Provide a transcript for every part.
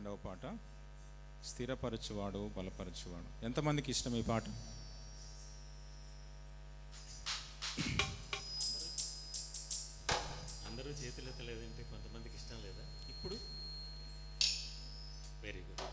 రెండవ పాట స్థిరపరచువాడు బలపరచువాడు. ఎంతమందికి ఇష్టం ఈ పాట? అందరూ చేతులు ఎత్తలేదంటే కొంతమందికి ఇష్టం లేదా? ఇప్పుడు వెరీ గుడ్.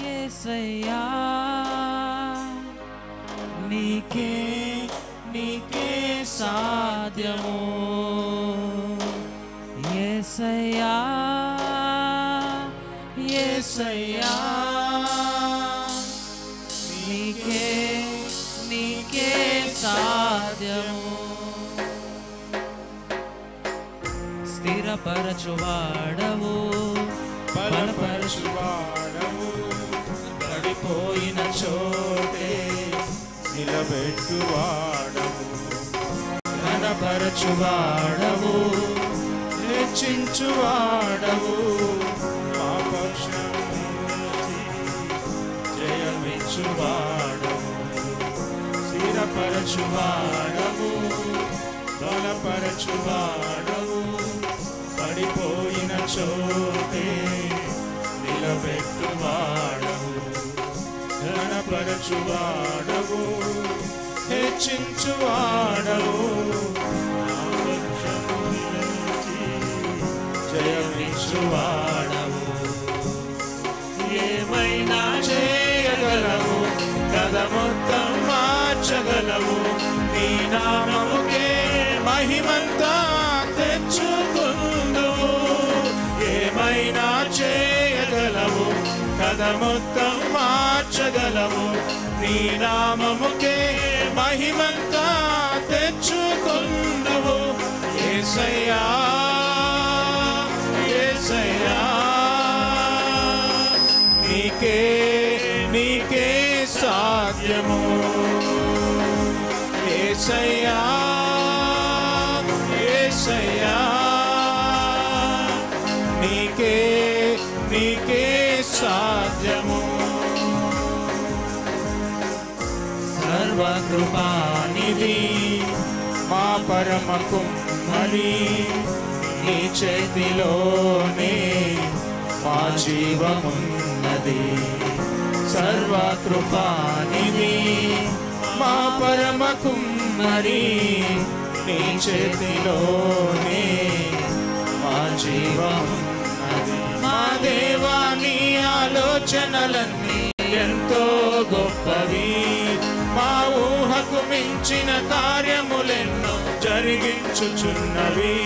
యేసయ్యా నీకే నీకే సాధ్యము. యేసయ్యా యేసయ్యా నీకే నీకే సాధ్యము. స్థిరపరచువాడవు బలపరచువాడవు, పడిపోయిన చోటే నిలబెట్టువాడవు, ఘనపరచువాడవు, హెచ్చించువాడవు, మా పక్షము జయమిచ్చువాడవు, స్థిరపరచువాడవు, బలపరచువాడవు, పడిపోయిన చోటే నిలబెట్టువాడవు, ఘనపరచువాడవు, హెచ్చించువాడవు, జయమిచ్చువాడవు. ఏమైనా చేయగలవు, కథ మొత్తం మార్చగలవు, నీ నామముకే మహిమంతా తెచ్చుకుందువు. ఏమైనా చేయగలవు, కథ మొత్తం మార్చగలవు, నీ నామముకే మహిమంతా తెచ్చుకుందువు. యేసయ్యా యేసయ్యా నీకే నీకే సాధ్యము. యేసయ్యా యేసయ్యా నీకే నీకే సాధ్యము. సర్వకృపానిధి మా పరమ కుమ్మరి, నీ చేతిలోనే మా జీవమున్నది. సర్వకృపానిధి మా పరమ కుమ్మరి, నీ చేతిలోనే మా జీవమున్నది. మా దేవా నీ ఆలోచనలన్నీ ఎంతో గొప్పవి, మా ఊహకు మించిన కార్యములెన్నో జరిగించుచున్నవి.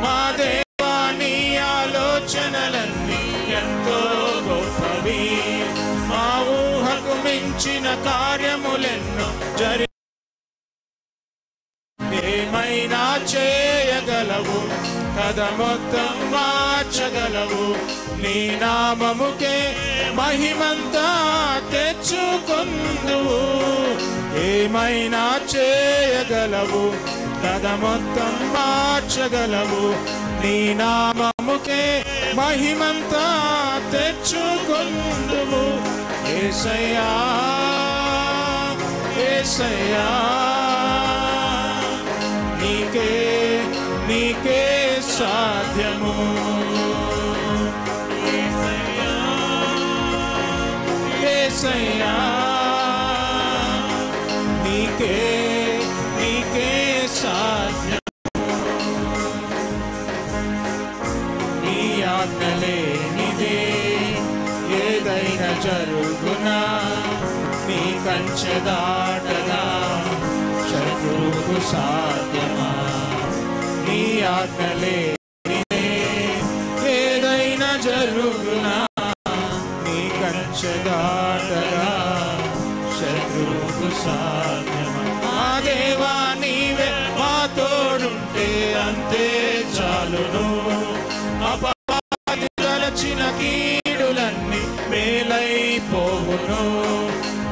మా దేవా నీ ఆలోచనలన్నీ ఎంతో గొప్పవి, మా ఊహకు మించిన కార్యములెన్నో ఏమైనా చేయగలవు, కథ మొత్తం మార్చగలవు, నీ నామముకే మహిమంతా తెచ్చుకుందువు. ఏమైనా చేయగలవు, కథ మొత్తం మార్చగలవు, నీ నామముకే మహిమంతా తెచ్చుకుందువు. యేసయ్యా యేసయ్యా నీకే నీకే సాధ్యము. యేసయ్యా నీకే నీకే సాధ్యము. ఆజ్ఞ లేనిదే ఏదైనా జరుగునా, నీ కంచె దాటగా శత్రువుకు సాధ్యమా? నీ ఆజ్ఞ లేనిదే ఏదైనా జరుగునా, నీ కంచె దాటగా శత్రువుకు సాధ్యమా? మా దేవా నీవే మా తోడుంటే అంతే చాలును, అపవాది తలచిన కీడులన్నీ మేలైపోవును.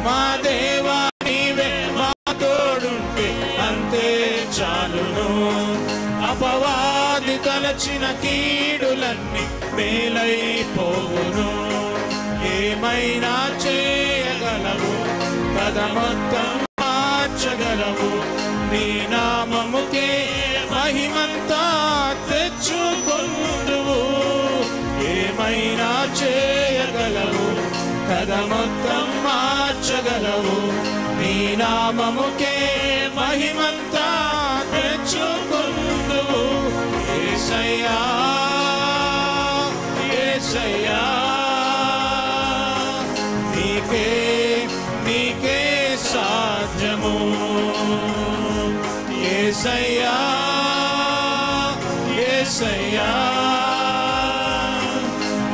మా దేవా నీవే మా తోడుంటే అంతే చాలును, అపవాది తలచిన కీడులన్నీ మేలైపోవును. ఏమైనా చేయగలవు, కథ మొత్తం మార్చగలవు, నీ నామముకే మహిమంతా తెచ్చుకొందువు. ఏమైనా చేయగలవు, కథ మొత్తం మార్చగలవు, నీ నామముకే మహిమంతా తెచ్చుకొందువు. యేసయ్యా యేసయ్యా నీకే నీకే సాధ్యము. యేసయ్యా యేసయ్యా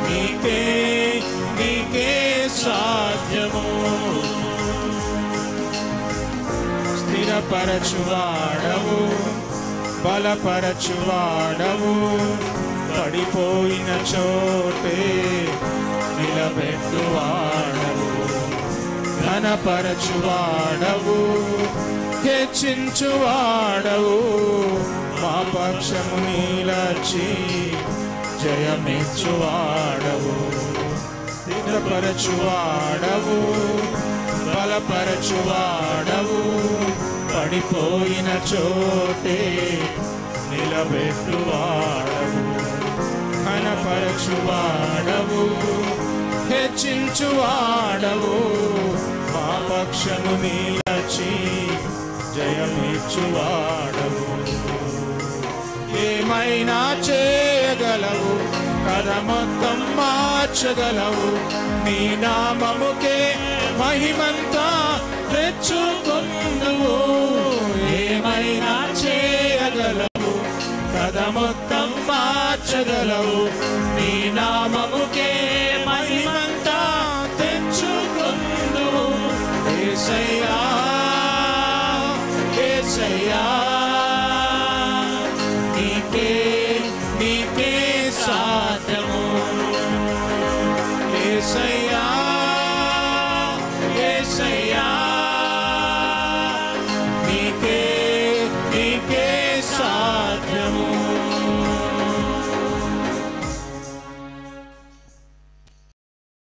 నీకే నీకే సాధ్యము. స్థిరపరచువాడవు, బలపరచువాడవు, పడిపోయిన చోటే నిలబెట్టువాడవు, ఘనపరచువాడవు, హెచ్చించువాడవు, మా పక్షము నిలచి జయమిచ్చువాడవు. స్థిరపరచువాడవు, బలపరచువాడవు, పడిపోయిన చోటే నిలబెట్టువాడవు, ఘనపరచువాడవు, హెచ్చించువాడవు, మా పక్షము నిలచి జయమిచ్చువాడవు. ఏమైనా చేయగలవు, కథ మొత్తం మార్చగలవు, నీ నామముకే మహిమంతా తెచ్చుకొందువు. ఏమైనా చేయగలవు, కథ మొత్తం మార్చగలవు, నీ నామముకే మహిమంతా తెచ్చుకొందువు. యేసయ్యా యేసయ్యా నీకే నీకే సాధ్యము. యేసయ్యా